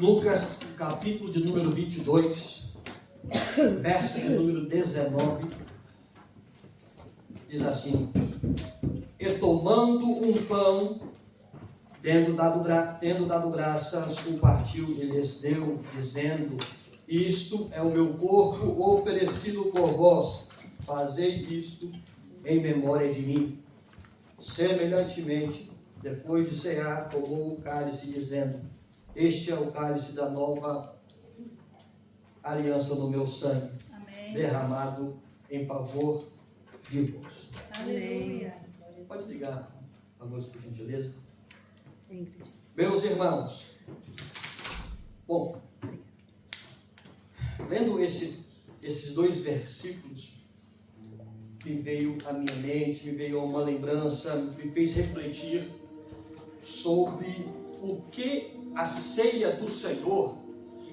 Lucas, capítulo de número 22, verso de número 19, diz assim: E tomando um pão, tendo dado graças, o partiu e lhes deu, dizendo: Isto é o meu corpo oferecido por vós, fazei isto em memória de mim. Semelhantemente, depois de cear, tomou o cálice, dizendo: Este é o cálice da nova aliança no meu sangue, Amém. derramado em favor de vós. Aleluia. Pode ligar a luz, por gentileza. Sim. Meus irmãos, bom, lendo esses dois versículos, me veio à minha mente, me veio uma lembrança, me fez refletir sobre o que a ceia do Senhor,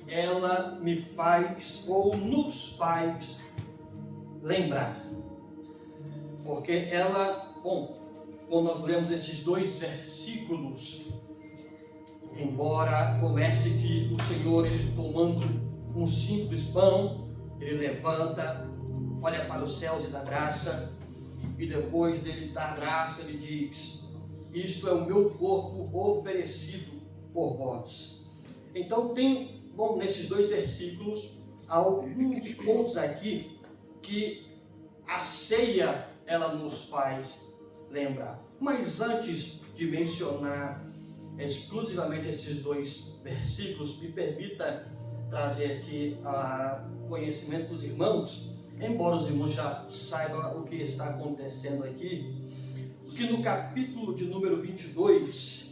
ela me faz ou nos faz lembrar. Porque ela, bom, quando nós lemos esses dois versículos, embora comece que o Senhor, ele tomando um simples pão, ele levanta, olha para os céus e dá graça, e depois dele dar graça, ele diz: Isto é o meu corpo oferecido por vós. Então tem, bom, nesses dois versículos, alguns pontos aqui que a ceia, ela nos faz lembrar. Mas antes de mencionar exclusivamente esses dois versículos, me permita trazer aqui a conhecimento dos irmãos, embora os irmãos já saibam o que está acontecendo aqui, que no capítulo de número 22,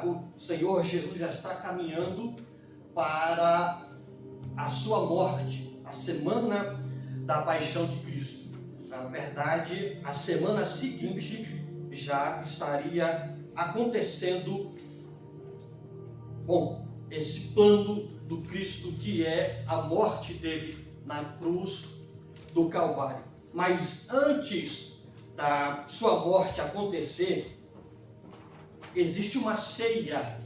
o Senhor Jesus já está caminhando para a sua morte, a semana da paixão de Cristo. Na verdade, a semana seguinte já estaria acontecendo, bom, esse plano do Cristo, que é a morte dele na cruz do Calvário. Mas antes da sua morte acontecer, existe uma ceia,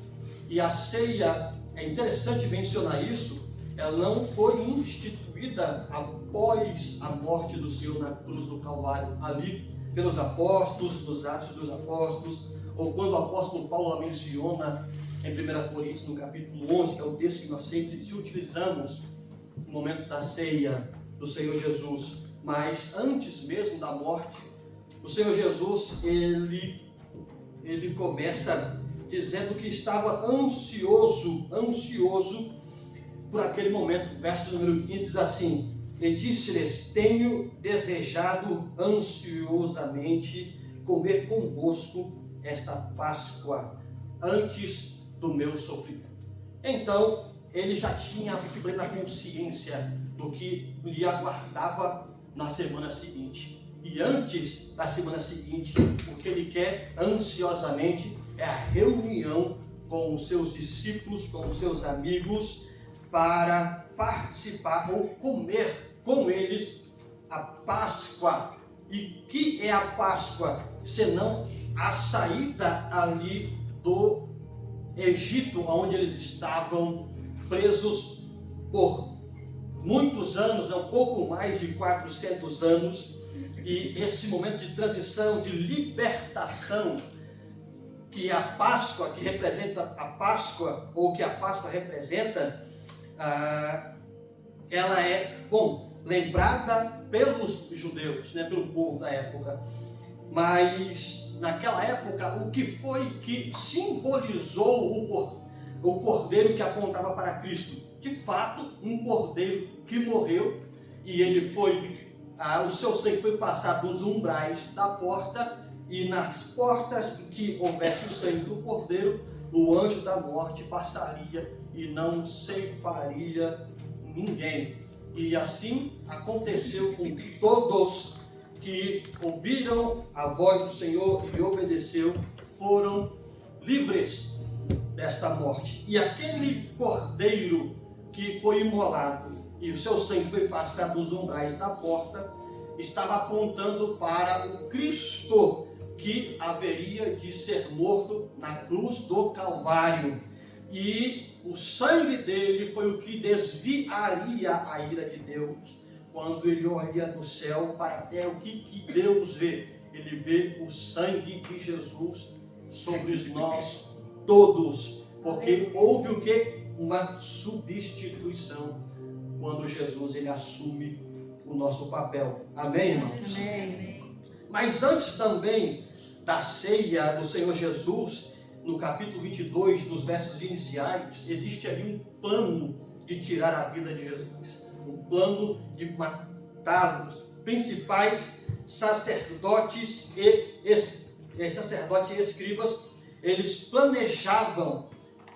e a ceia, é interessante mencionar isso, ela não foi instituída após a morte do Senhor na cruz do Calvário, ali pelos apóstolos, nos Atos dos Apóstolos, ou quando o apóstolo Paulo menciona em 1 Coríntios, no capítulo 11, que é o texto que nós sempre utilizamos no momento da ceia do Senhor Jesus. Mas antes mesmo da morte, o Senhor Jesus, ele começa dizendo que estava ansioso por aquele momento. Verso número 15 diz assim: E disse-lhes: Tenho desejado ansiosamente comer convosco esta Páscoa antes do meu sofrimento. Então, ele já tinha plena consciência do que lhe aguardava na semana seguinte. E antes da semana seguinte, o que ele quer ansiosamente é a reunião com os seus discípulos, com os seus amigos, para participar ou comer com eles a Páscoa. E que é a Páscoa, senão a saída ali do Egito, onde eles estavam presos por muitos anos, um pouco mais de 400 anos, e esse momento de transição, de libertação, que a Páscoa, que representa a Páscoa, ou que a Páscoa representa, ela é, bom, lembrada pelos judeus, né, pelo povo da época. Mas naquela época, o que foi que simbolizou o cordeiro que apontava para Cristo? De fato, um cordeiro que morreu, e ele foi, o seu sangue foi passado nos umbrais da porta, e nas portas que houvesse o sangue do cordeiro, o anjo da morte passaria e não ceifaria ninguém. E assim aconteceu com todos que ouviram a voz do Senhor e obedeceu, foram livres desta morte. E aquele cordeiro que foi imolado e o seu sangue foi passado nos umbrais da porta, estava apontando para o Cristo que haveria de ser morto na cruz do Calvário. e o sangue dele foi o que desviaria a ira de Deus. Quando ele olha do céu para a terra, o que Deus vê? Ele vê o sangue de Jesus sobre nós todos, porque houve o que? Uma substituição, quando Jesus ele assume o nosso papel. Amém, irmãos? Amém. Mas antes também da ceia do Senhor Jesus, no capítulo 22, nos versos iniciais, existe ali um plano de tirar a vida de Jesus, um plano de matar os principais sacerdotes e escribas. Eles planejavam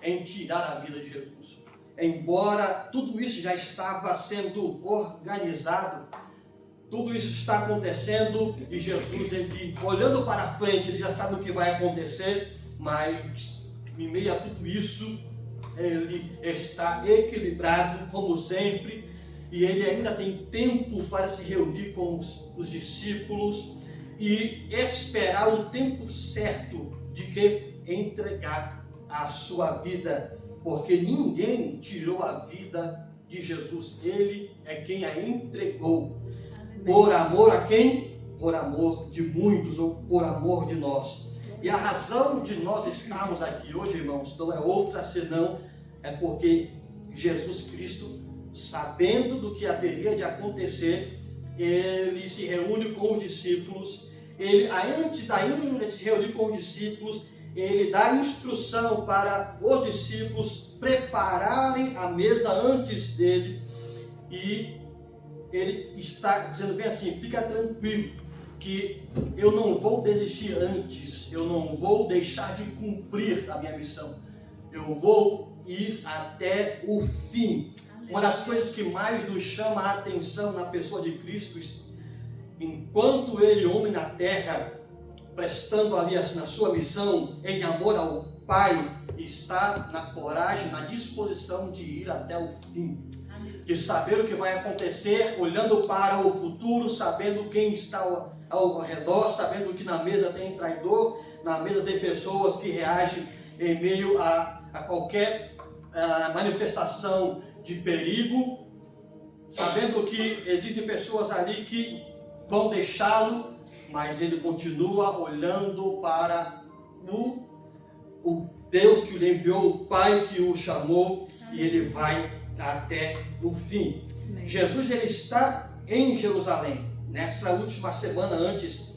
em tirar a vida de Jesus. Embora tudo isso já estava sendo organizado, tudo isso está acontecendo e Jesus, ele olhando para frente, ele já sabe o que vai acontecer, mas em meio a tudo isso, ele está equilibrado como sempre, e ele ainda tem tempo para se reunir com os discípulos e esperar o tempo certo de que entregar a sua vida, porque ninguém tirou a vida de Jesus, ele é quem a entregou. Por amor a quem? Por amor de muitos, ou por amor de nós. E a razão de nós estarmos aqui hoje, irmãos, não é outra senão é porque Jesus Cristo, sabendo do que haveria de acontecer, ele se reúne com os discípulos. Ele, antes ainda de se reunir com os discípulos, ele dá instrução para os discípulos prepararem a mesa antes dele, e ele está dizendo bem assim: fica tranquilo, que eu não vou desistir antes, eu não vou deixar de cumprir a minha missão, eu vou ir até o fim. Uma das coisas que mais nos chama a atenção na pessoa de Cristo, enquanto ele, homem na terra, prestando ali na sua missão, em amor ao Pai, está na coragem, na disposição de ir até o fim, de saber o que vai acontecer, olhando para o futuro, sabendo quem está ao redor, sabendo que na mesa tem traidor, na mesa tem pessoas que reagem em meio a qualquer manifestação de perigo, sabendo que existem pessoas ali que vão deixá-lo, mas ele continua olhando para o Deus que o enviou, o Pai que o chamou, e ele vai até o fim. Jesus, ele está em Jerusalém, nessa última semana antes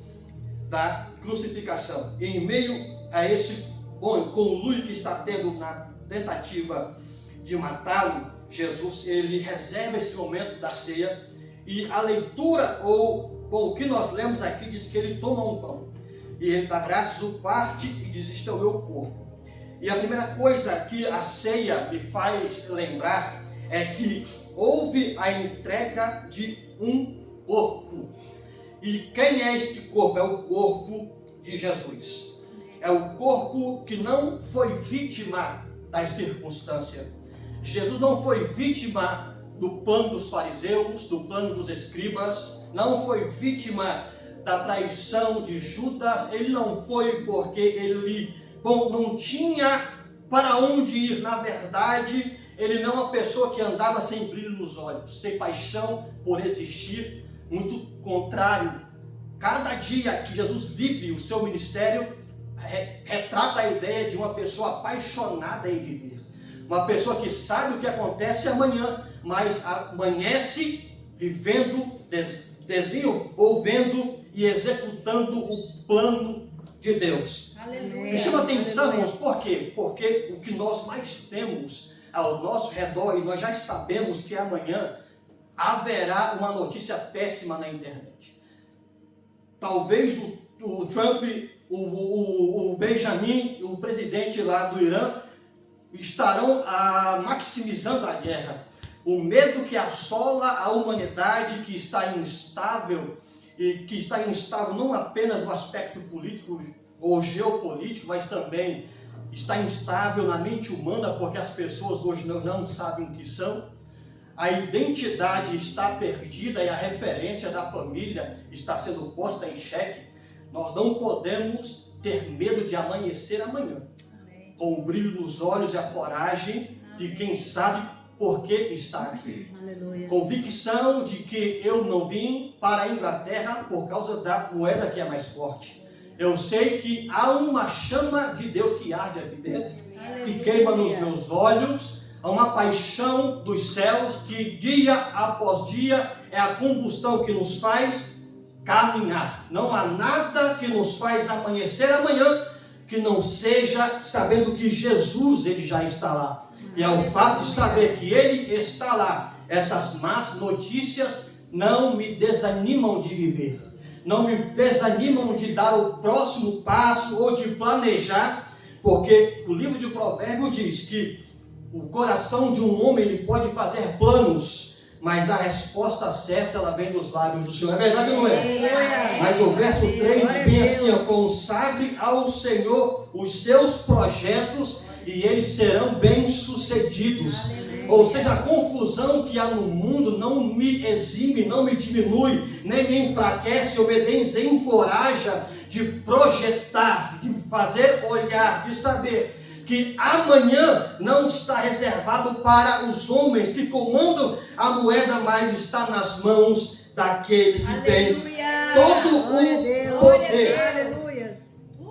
da crucificação. E em meio a esse conluio que está tendo na tentativa de matá-lo, Jesus, ele reserva esse momento da ceia, e a leitura, ou o que nós lemos aqui, diz que ele toma um pão, e ele dá graças, o parte e diz: isto é o meu corpo. E a primeira coisa que a ceia me faz lembrar é que houve a entrega de um corpo. E quem é este corpo? É o corpo de Jesus. É o corpo que não foi vítima das circunstâncias. Jesus não foi vítima do plano dos fariseus, do plano dos escribas, não foi vítima da traição de Judas. Ele não foi porque ele não tinha para onde ir. Na verdade, ele não é uma pessoa que andava sem brilho nos olhos, sem paixão por existir. Muito contrário, cada dia que Jesus vive o seu ministério retrata a ideia de uma pessoa apaixonada em viver, uma pessoa que sabe o que acontece amanhã, mas amanhece vivendo, desenvolvendo e executando o plano de Deus. Aleluia. Me chama atenção, irmãos, por quê? Porque o que nós mais temos ao nosso redor, e nós já sabemos que amanhã haverá uma notícia péssima na internet. Talvez o Trump, o Benjamin, o presidente lá do Irã, estarão maximizando a guerra. O medo que assola a humanidade, que está instável, e que está instável não apenas no aspecto político ou geopolítico, mas também está instável na mente humana, porque as pessoas hoje não sabem o que são. A identidade está perdida e a referência da família está sendo posta em xeque. Nós não podemos ter medo de amanhecer amanhã. com o brilho nos olhos e a coragem de quem sabe por que está aqui. Aleluia. Convicção de que eu não vim para a Inglaterra por causa da moeda que é mais forte. Eu sei que há uma chama de Deus que arde aqui dentro, que queima nos meus olhos. Há uma paixão dos céus que dia após dia é a combustão que nos faz caminhar. Não há nada que nos faz amanhecer amanhã que não seja sabendo que Jesus, ele já está lá. E ao fato de saber que ele está lá, essas más notícias não me desanimam de viver. Não me desanimam de dar o próximo passo ou de planejar, porque o livro de Provérbios diz que o coração de um homem ele pode fazer planos, mas a resposta certa ela vem dos lábios do Senhor. É verdade ou não é? Mas o verso 3 diz bem assim: consagre ao Senhor os seus projetos e eles serão bem-sucedidos. Ou seja, a confusão que há no mundo não me exime, não me diminui, nem me enfraquece ou me desencoraja de projetar, de fazer olhar, de saber que amanhã não está reservado para os homens que comandam a moeda, mas está nas mãos daquele que tem todo o poder. Aleluia.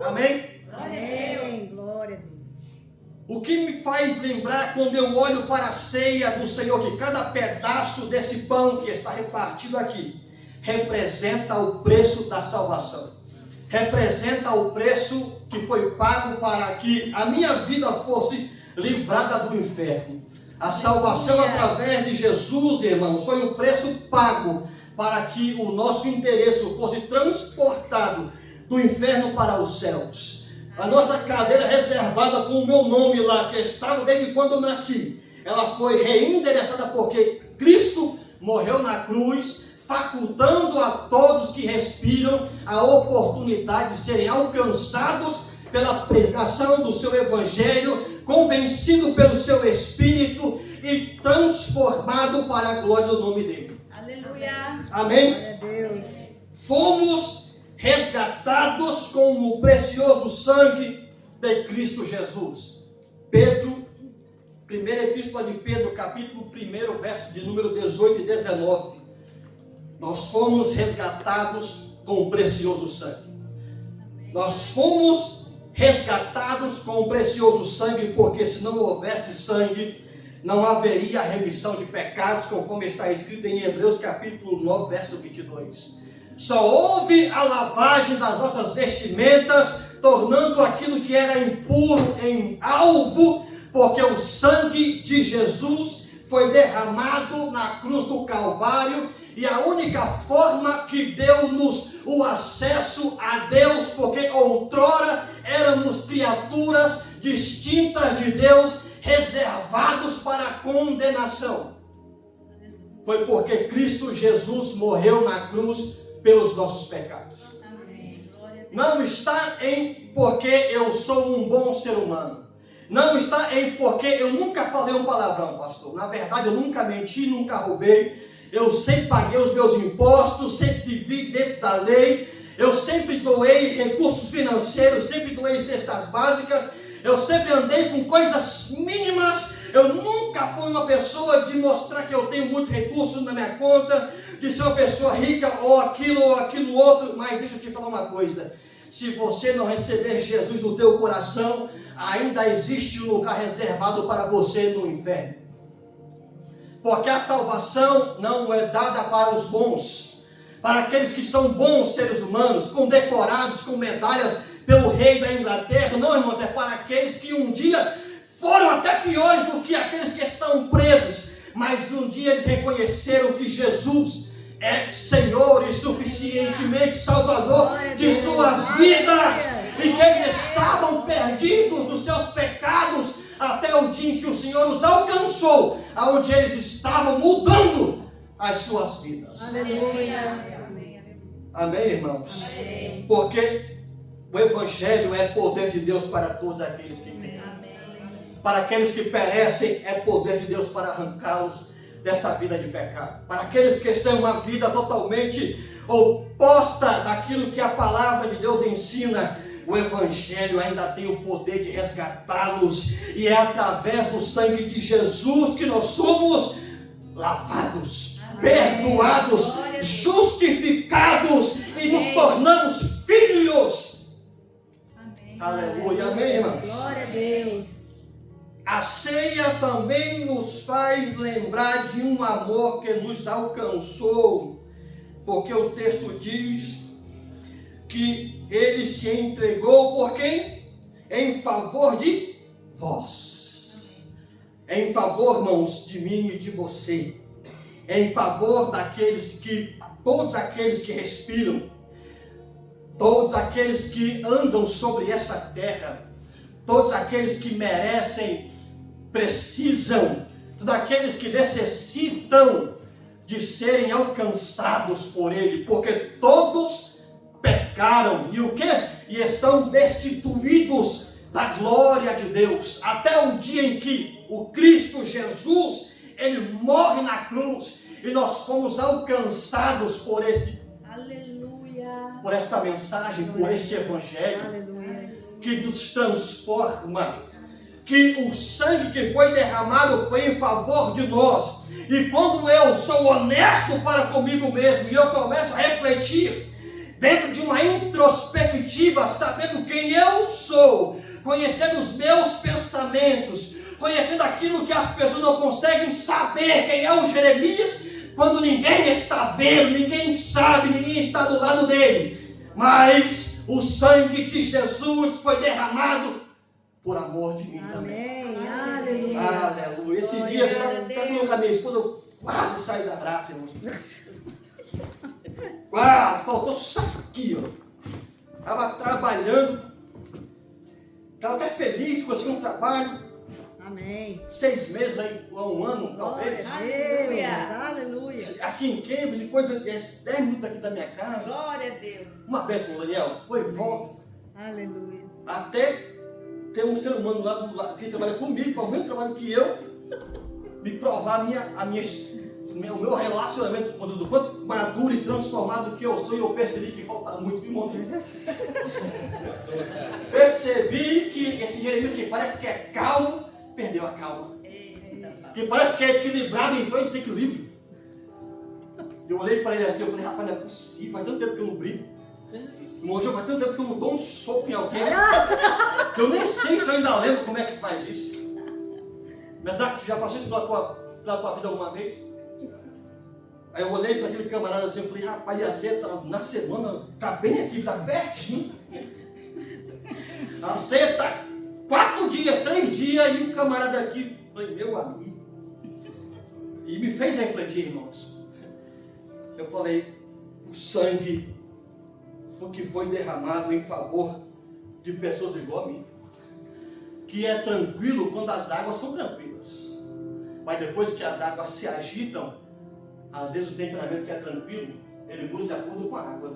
Amém? Amém. Glória a Deus. O que me faz lembrar quando eu olho para a ceia do Senhor, que cada pedaço desse pão que está repartido aqui representa o preço da salvação, representa o preço que foi pago para que a minha vida fosse livrada do inferno. A salvação através de Jesus, irmãos, foi o preço pago para que o nosso interesse fosse transportado do inferno para os céus. A nossa cadeira reservada com o meu nome lá, que estava desde quando eu nasci, ela foi reendereçada porque Cristo morreu na cruz, facultando a todos que respiram a oportunidade de serem alcançados pela pregação do seu evangelho, convencido pelo seu Espírito e transformado para a glória do nome dele. Aleluia. Amém? Glória a Deus. Fomos resgatados com o precioso sangue de Cristo Jesus. Pedro, primeira epístola de Pedro, capítulo 1, verso de número 18 e 19. Nós fomos resgatados com o precioso sangue. Nós fomos resgatados com o precioso sangue, porque se não houvesse sangue, não haveria remissão de pecados, conforme está escrito em Hebreus capítulo 9, verso 22. Só houve a lavagem das nossas vestimentas, tornando aquilo que era impuro em alvo, porque o sangue de Jesus foi derramado na cruz do Calvário, e a única forma que deu-nos o acesso a Deus, porque outrora éramos criaturas distintas de Deus, reservados para a condenação, foi porque Cristo Jesus morreu na cruz pelos nossos pecados. Não está em porque eu sou um bom ser humano. Não está em porque eu nunca falei um palavrão, pastor. Na verdade, eu nunca menti, nunca roubei. Eu sempre paguei os meus impostos, sempre vivi dentro da lei. Eu sempre doei recursos financeiros, sempre doei cestas básicas. Eu sempre andei com coisas mínimas. Eu nunca fui uma pessoa de mostrar que eu tenho muito recurso na minha conta, de ser uma pessoa rica ou aquilo outro. Mas deixa eu te falar uma coisa. Se você não receber Jesus no teu coração, ainda existe um lugar reservado para você no inferno. Porque a salvação não é dada para os bons, para aqueles que são bons seres humanos, condecorados com medalhas pelo rei da Inglaterra. Não, irmãos, é para aqueles que um dia foram até piores do que aqueles que estão presos, mas um dia eles reconheceram que Jesus é Senhor e suficientemente Salvador de suas vidas, e que eles estavam perdidos nos seus pecados, até o dia em que o Senhor os alcançou, aonde eles estavam mudando as suas vidas. Aleluia. Amém, irmãos? Amém. Porque o Evangelho é poder de Deus para todos aqueles que creem. Para aqueles que perecem, é poder de Deus para arrancá-los dessa vida de pecado. Para aqueles que têm uma vida totalmente oposta daquilo que a palavra de Deus ensina, o Evangelho ainda tem o poder de resgatá-los, e é através do sangue de Jesus que nós somos lavados, perdoados, justificados e nos tornamos filhos. Aleluia, amém, irmãos? Glória a Deus. A ceia também nos faz lembrar de um amor que nos alcançou, porque o texto diz que ele se entregou por quem? Em favor de vós. Em favor, irmãos, de mim e de você. Em favor todos aqueles que respiram, todos aqueles que andam sobre essa terra, todos aqueles que merecem, precisam, todos aqueles que necessitam de serem alcançados por Ele, porque todos pecaram, e o quê? E estão destituídos da glória de Deus, até o dia em que o Cristo Jesus, Ele morre na cruz, e nós fomos alcançados por por esta mensagem, por este Evangelho, Aleluia. que nos transforma, que o sangue que foi derramado foi em favor de nós. E quando eu sou honesto para comigo mesmo e eu começo a refletir dentro de uma introspectiva, sabendo quem eu sou, conhecendo os meus pensamentos, conhecendo aquilo que as pessoas não conseguem saber, quem é o Jeremias, quando ninguém está vendo, ninguém sabe, ninguém está do lado dele, mas o sangue de Jesus foi derramado por amor de mim também. Amém. Aleluia. Aleluia. Esse dia, quando eu com a minha esposa, eu quase saí da graça, irmãos. Quase, faltou só aqui, ó. Estava trabalhando, estava até feliz, consegui um trabalho. Amém. 6 meses aí, um ano, talvez. Aleluia. Aleluia. Aqui em Cambridge, coisa 10 minutos aqui da minha casa. Glória a Deus. Uma bênção, Daniel. Foi e volta. Aleluia. Até ter um ser humano lá do lado, que trabalha comigo, faz o mesmo trabalho que eu, me provar o meu relacionamento com Deus, do quanto maduro e transformado que eu sou, e eu percebi que falta muito, viu, irmão? Percebi que esse Jeremias que parece que é calmo, perdeu a calma. Que parece que é equilibrado, entrou em desequilíbrio. Eu olhei para ele assim, eu falei, rapaz, não é possível, faz tanto tempo que eu não brigo. Irmão, já faz tanto tempo que eu não dou um soco em alguém, que eu nem sei se eu ainda lembro como é que faz isso. Mas já passei isso pela tua vida alguma vez? Aí eu olhei para aquele camarada assim, eu falei, rapaz, a ceia na semana, tá bem aqui, tá pertinho. A ceia tá 4 dias, 3 dias, e o camarada aqui, falei, meu amigo. E me fez refletir, irmãos. Eu falei, o sangue que foi derramado em favor de pessoas igual a mim, que é tranquilo quando as águas são tranquilas, mas depois que as águas se agitam, às vezes o temperamento que é tranquilo, ele muda de acordo com a água.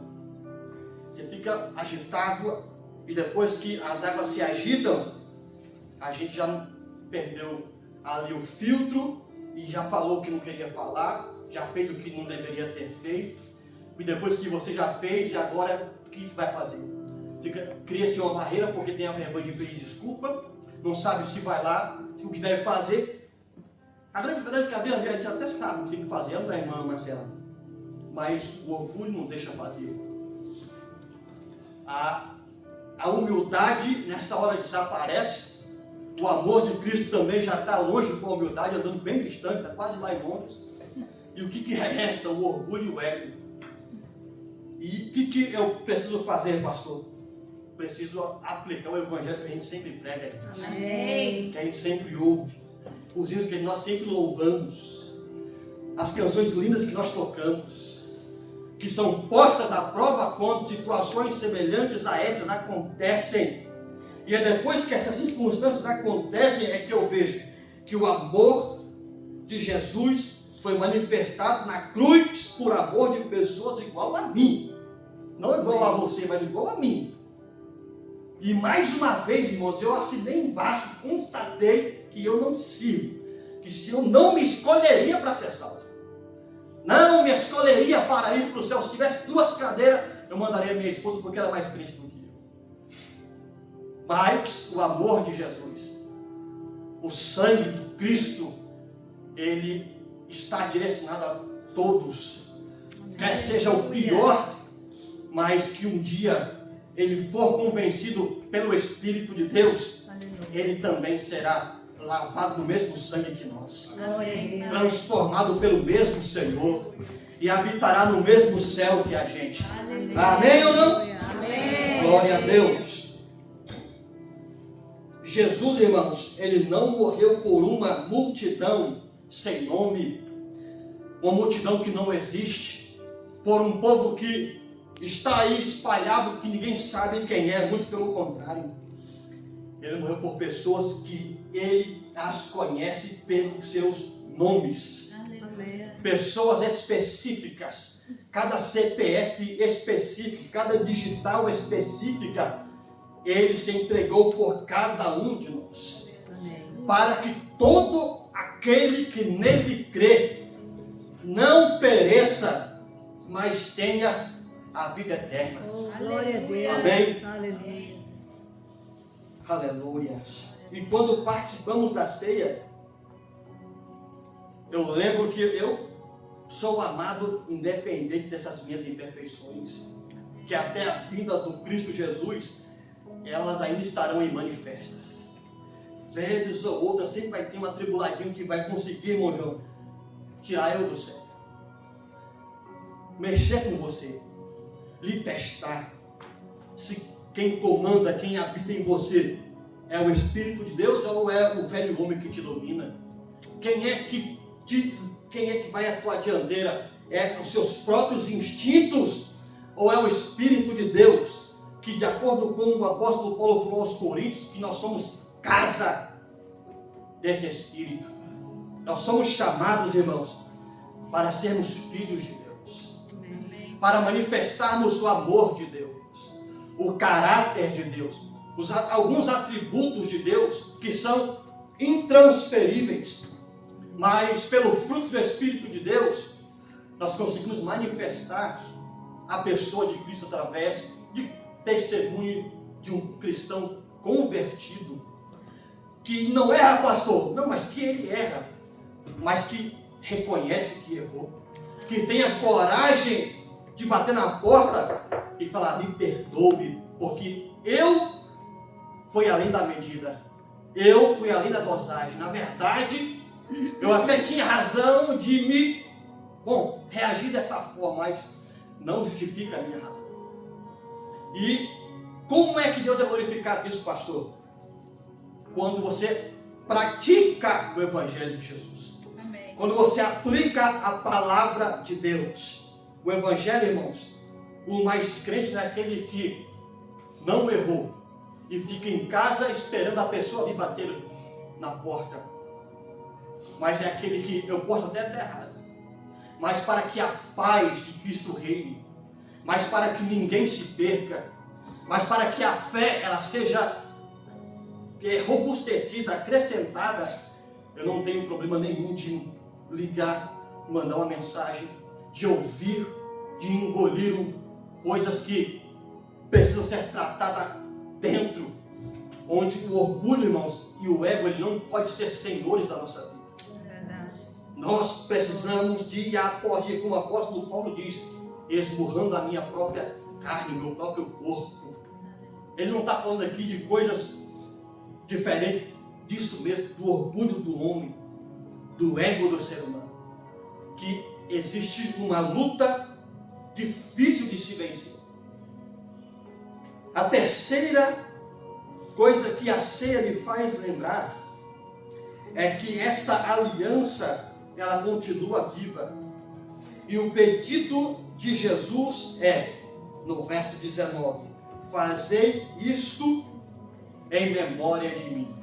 Você fica agitado, e depois que as águas se agitam, a gente já perdeu ali o filtro, e já falou o que não queria falar, já fez o que não deveria ter feito, e depois que você já fez, e agora o que vai fazer? Cria-se uma barreira porque tem a vergonha de pedir desculpa, não sabe se vai lá, o que deve fazer. A grande verdade é que a gente até sabe o que tem que fazer, não é, irmã Marcela? Mas o orgulho não deixa fazer. A humildade nessa hora desaparece, o amor de Cristo também já está longe com a humildade, andando bem distante, está quase lá em Londres. E o que resta? O orgulho e o ego. E o que eu preciso fazer, pastor? Preciso aplicar o evangelho que a gente sempre prega, Amém. que a gente sempre ouve, os hinos que nós sempre louvamos, as canções lindas que nós tocamos, que são postas à prova quando situações semelhantes a essas acontecem. E é depois que essas circunstâncias acontecem é que eu vejo que o amor de Jesus foi manifestado na cruz por amor de pessoas igual a mim. Não igual a você, mas igual a mim. E mais uma vez, irmãos, eu assinei embaixo, constatei que eu não sirvo. Que se eu não me escolheria para ser salvo. Não me escolheria para ir para o céu. Se tivesse 2 cadeiras, eu mandaria minha esposa porque ela é mais crente do que eu. Mas o amor de Jesus, o sangue do Cristo, ele está direcionado a todos. Quer seja o pior, mas que um dia ele for convencido pelo Espírito de Deus, ele também será lavado no mesmo sangue que nós, transformado pelo mesmo Senhor, e habitará no mesmo céu que a gente. Amém ou não? Amém. Glória a Deus. Jesus, irmãos, ele não morreu por uma multidão sem nome, uma multidão que não existe, por um povo que está aí espalhado, que ninguém sabe quem é, muito pelo contrário. Ele morreu por pessoas que ele as conhece pelos seus nomes. Aleluia. Pessoas específicas, cada CPF específico, cada digital específica, ele se entregou por cada um de nós, para que todo aquele que nele crê não pereça, mas tenha a vida eterna. Glória a Deus. Amém. Aleluia. Aleluia. E quando participamos da ceia, eu lembro que eu sou amado independente dessas minhas imperfeições, que até a vinda do Cristo Jesus, elas ainda estarão em manifestas. Vezes ou outras sempre vai ter uma tribuladinha que vai conseguir, irmão João, tirar eu do céu, mexer com você, lhe testar. Se quem comanda, quem habita em você é o Espírito de Deus ou é o velho homem que te domina? Quem é que vai à tua dianteira? É os seus próprios instintos ou é o Espírito de Deus, que de acordo com o apóstolo Paulo falou aos Coríntios, que nós somos casa desse Espírito. Nós somos chamados, irmãos, para sermos filhos de Deus, para manifestarmos o amor de Deus, o caráter de Deus, alguns atributos de Deus que são intransferíveis, mas pelo fruto do Espírito de Deus, nós conseguimos manifestar a pessoa de Cristo através de testemunho de um cristão convertido, que não erra, pastor, não, mas que ele erra, mas que reconhece que errou, que tem a coragem de bater na porta e falar: me perdoe, porque eu fui além da medida, eu fui além da dosagem. Na verdade, eu até tinha razão de reagir desta forma, mas não justifica a minha razão. E como é que Deus é glorificado nisso, pastor? Quando você pratica o Evangelho de Jesus. Amém. Quando você aplica a palavra de Deus. O Evangelho, irmãos, o mais crente não é aquele que não errou e fica em casa esperando a pessoa vir bater na porta. Mas é aquele que eu posso até estar errado, mas para que a paz de Cristo reine, mas para que ninguém se perca, mas para que a fé ela seja robustecida, acrescentada, eu não tenho problema nenhum de ligar, mandar uma mensagem, de ouvir, de engolir coisas que precisam ser tratadas dentro, onde o orgulho, irmãos, e o ego, ele não pode ser senhores da nossa vida. Nós precisamos dia após dia, como o apóstolo Paulo diz, esmurrando a minha própria carne, meu próprio corpo. Ele não está falando aqui de coisas diferentes disso mesmo, do orgulho do homem, do ego do ser humano, que existe uma luta difícil de se vencer. A terceira coisa que a ceia me faz lembrar é que essa aliança ela continua viva. E o pedido de Jesus é, no verso 19, fazei isto em memória de mim.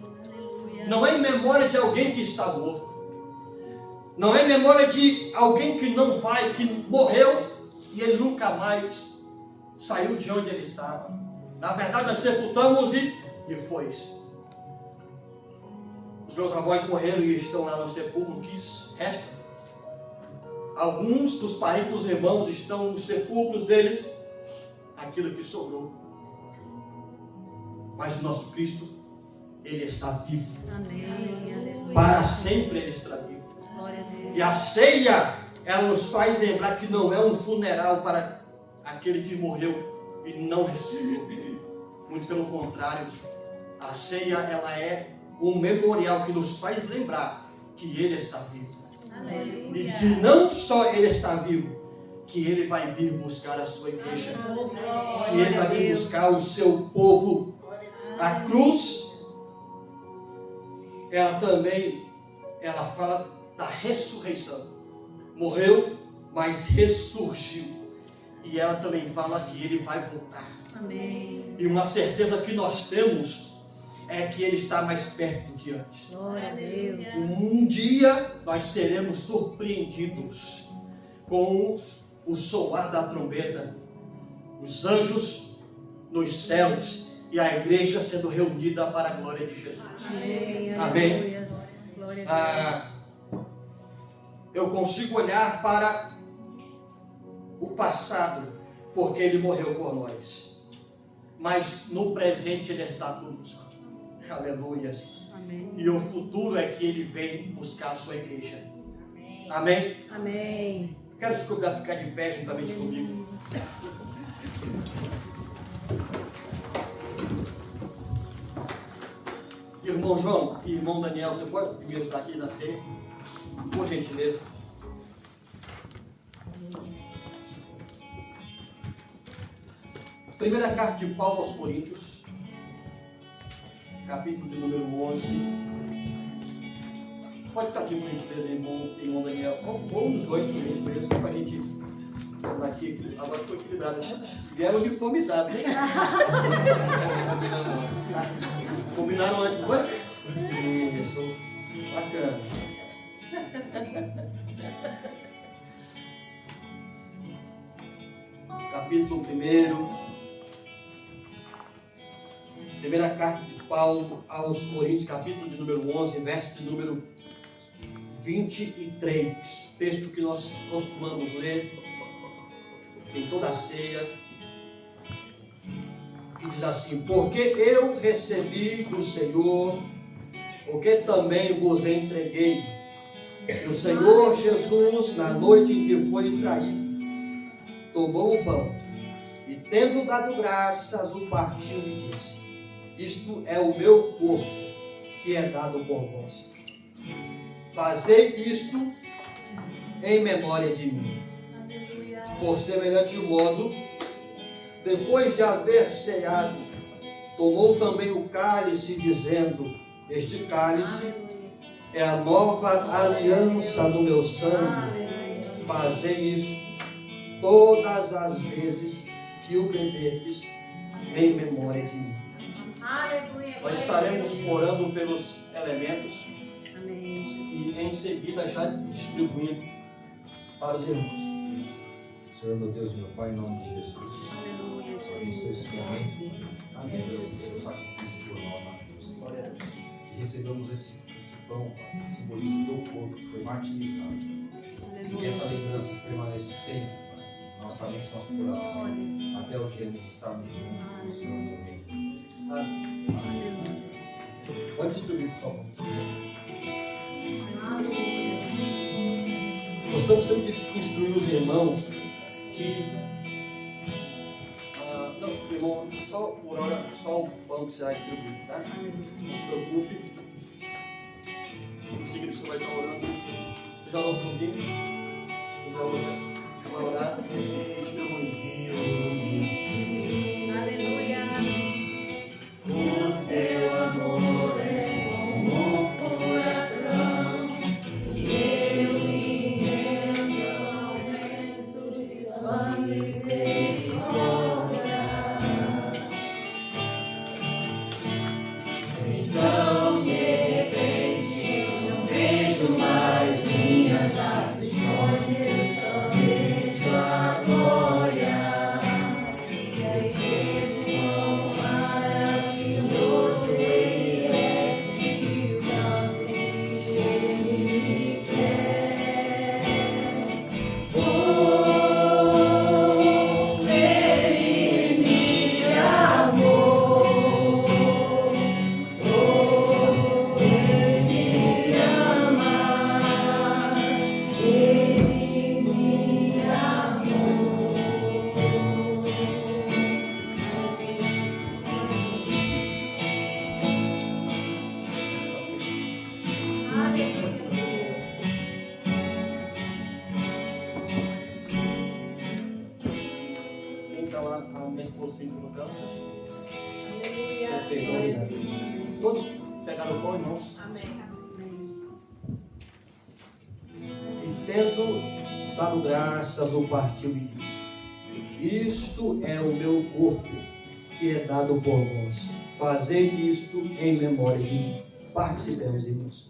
Não é em memória de alguém que está morto. Não é em memória de alguém que não vai, que morreu e ele nunca mais saiu de onde ele estava. Na verdade, nós sepultamos e foi isso. Os meus avós morreram e estão lá no sepulcro, que resta. Alguns dos parentes dos irmãos estão nos sepulcros deles, aquilo que sobrou. Mas o nosso Cristo, Ele está vivo. Amém. Aleluia. Para sempre Ele está vivo. Glória a Deus. E a ceia, ela nos faz lembrar que não é um funeral para aquele que morreu e não ressuscitou. Muito pelo contrário, a ceia, ela é um memorial que nos faz lembrar que Ele está vivo. Aleluia. E que não só Ele está vivo, que Ele vai vir buscar a sua igreja. Que Ele vai vir buscar o seu povo. A cruz, ela também, ela fala da ressurreição. Morreu, mas ressurgiu. E ela também fala que Ele vai voltar. Amém. E uma certeza que nós temos é que Ele está mais perto do que antes. Glória a Deus. Um dia nós seremos surpreendidos com o soar da trombeta, os anjos nos céus e a igreja sendo reunida para a glória de Jesus. Amém. Amém. Aleluia. Glória a Deus. Eu consigo olhar para o passado, porque Ele morreu por nós. Mas no presente Ele está conosco. Aleluia. Amém. E o futuro é que Ele vem buscar a sua igreja. Amém? Amém. Quero te convidar a ficar de pé juntamente comigo. Irmão João e irmão Daniel, você pode me ajudar aqui na ceia? Por gentileza. Primeira carta de Paulo aos Coríntios, capítulo de número 11. Pode ficar aqui, por gentileza, irmão Daniel. Ou um dos dois, por gentileza, só para a gente andar aqui. Agora ficou equilibrado. Vieram uniformizados, hein? Combinaram antes, foi? Isso. Bacana. Capítulo 1. Primeira carta de Paulo aos Coríntios, capítulo de número 11, verso de número 23. Texto que nós costumamos ler em toda a ceia. Que diz assim: porque eu recebi do Senhor o que também vos entreguei. E o Senhor Jesus, na noite em que foi traído, tomou o pão e, tendo dado graças, o partiu e disse: isto é o meu corpo, que é dado por vós. Fazei isto em memória de mim. Por semelhante modo, depois de haver ceado, tomou também o cálice, dizendo: este cálice é a nova aliança no meu sangue. Fazei isso todas as vezes que o beberdes em memória de mim. Nós estaremos orando pelos elementos. Amém. E em seguida já distribuindo para os irmãos. Senhor, meu Deus e meu Pai, em nome de Jesus, Aleluia, abençoe Jesus. esse momento. Amém. Deus, do seu sacrifício por nós na cruz. Que recebamos esse pão, Pai, que simboliza o teu corpo, que foi martirizado. E que essa lembrança permaneça sempre, Pai, em nossa mente, nosso coração, até o dia de nós estarmos juntos com o Senhor no reino. Amém. Pode distribuir, por favor. Nós estamos sempre instruindo os irmãos que não, irmão, só por hora, só o pão que será distribuído, tá? Não se preocupe. Em seguida você vai estar orando. Já orou por alguém? Você vai orar e distribuir. Aleluia. O seu amor é como um furacão, e eu me aumento de sua misericórdia. Então, de repente, eu não vejo mais minhas aflições, eu só vejo a glória. Perfeito, obrigado. Todos pegaram o pão, irmãos? Amém. E tendo dado graças, o partiu e disse: isto é o meu corpo, que é dado por vós. Fazei isto em memória de mim. Participemos, irmãos.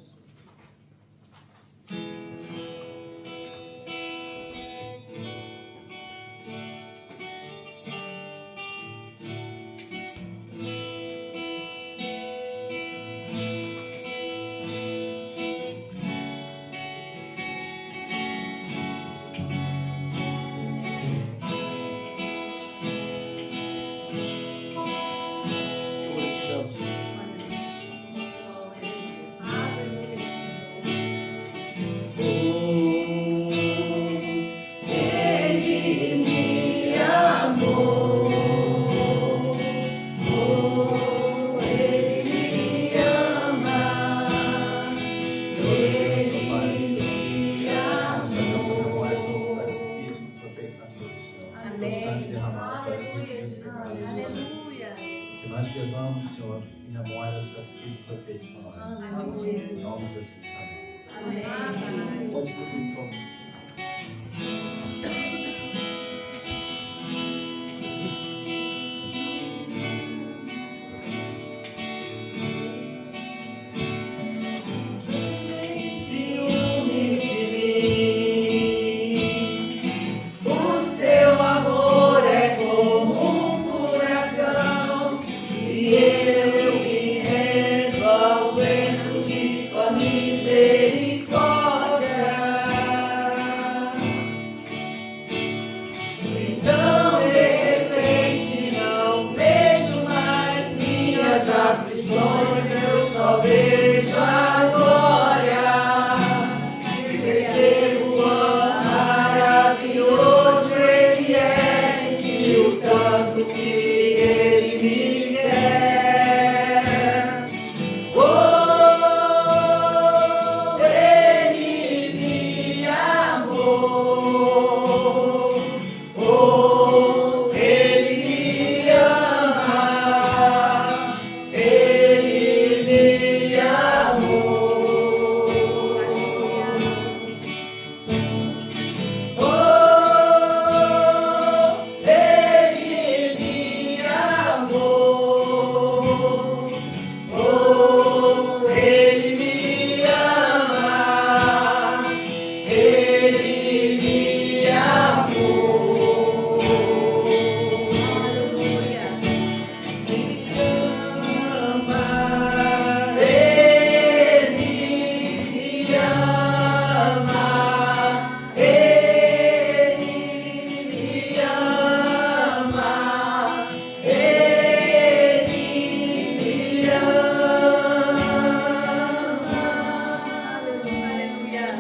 Nós bebamos, Senhor, em memória do sacrifício que foi feito por nós. Em nome de Jesus. Amém. Amém. Pode distribuir, por favor.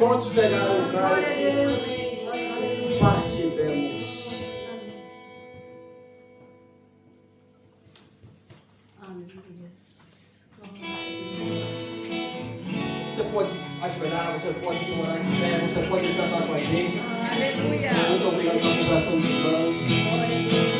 Todos pegaram o cálice. Participemos. Você pode ajoelhar, você pode orar em pé, você pode cantar com a gente. Aleluia. Muito obrigado pela cooperação dos irmãos. Glória a Deus.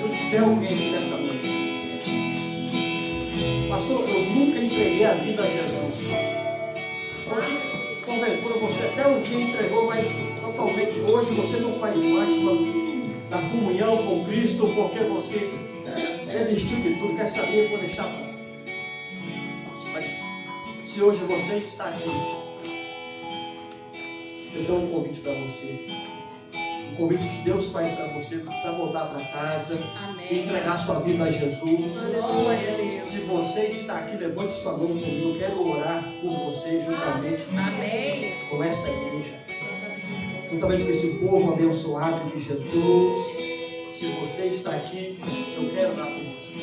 juventude, se tem alguém aqui nessa noite. Pastor, eu nunca entreguei a vida a Jesus. Porventura você até um dia entregou, mas totalmente hoje você não faz parte da comunhão com Cristo, porque você desistiu de tudo, quer saber, eu vou deixar para lá. Mas se hoje você está aqui, eu dou um convite para você. Um convite que Deus faz para você, para voltar para casa, e entregar sua vida a Jesus. Glória a Deus. Se você está aqui, levante sua mão comigo. Eu quero orar por você juntamente Amém. com esta igreja, juntamente com esse povo abençoado de Jesus. Se você está aqui, eu quero orar por você.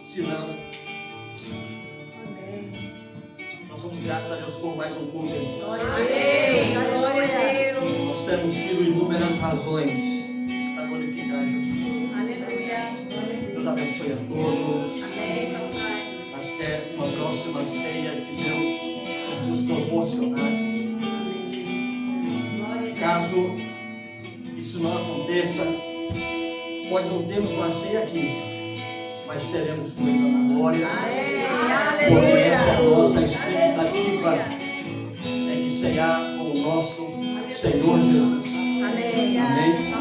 Se não, nós somos gratos a Deus por mais um culto, irmãos. Amém. Glória a Deus. Nós temos tido inúmeras razões para glorificar Jesus. Aleluia. Deus abençoe a todos. Amém, papai. Até uma próxima ceia que Deus nos proporcionar. Caso isso não aconteça, pode não termos uma ceia aqui, mas teremos comida na glória. Porque essa é a nossa expectativa, é de cear com o nosso Senhor Jesus. Aleluia. Amém.